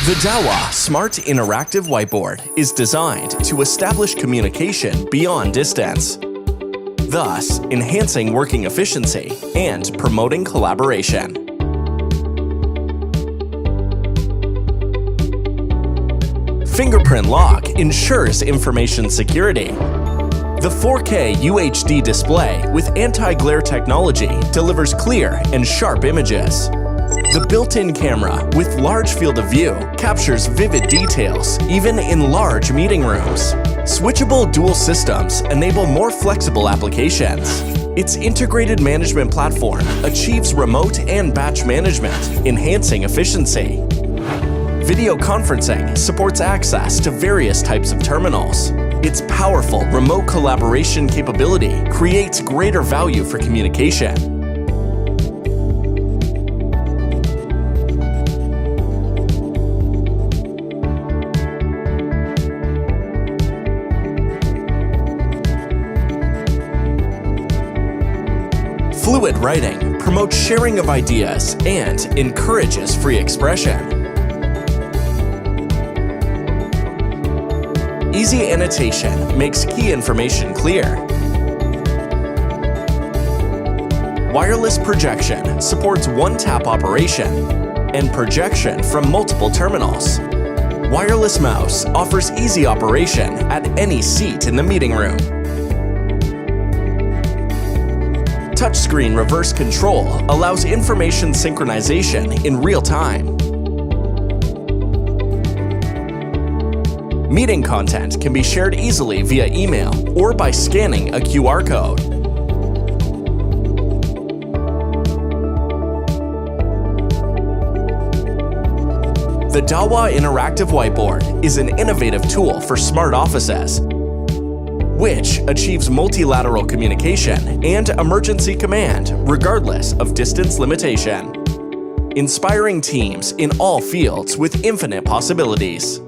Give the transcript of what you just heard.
The Dahua Smart Interactive Whiteboard is designed to establish communication beyond distance, thus enhancing working efficiency and promoting collaboration. Fingerprint lock ensures information security. The 4K UHD display with anti-glare technology delivers clear and sharp images. The built-in camera with large field of view captures vivid details even in large meeting rooms. Switchable dual systems enable more flexible applications. Its integrated management platform achieves remote and batch management, enhancing efficiency. Video conferencing supports access to various types of terminals. Its powerful remote collaboration capability creates greater value for communication. Fluid writing promotes sharing of ideas and encourages free expression. Easy annotation makes key information clear. Wireless projection supports one-tap operation and projection from multiple terminals. Wireless mouse offers easy operation at any seat in the meeting room. Touchscreen reverse control allows information synchronization in real time. Meeting content can be shared easily via email or by scanning a QR code. The Dahua Interactive Whiteboard is an innovative tool for smart offices, which achieves multilateral communication and emergency command regardless of distance limitation, inspiring teams in all fields with infinite possibilities.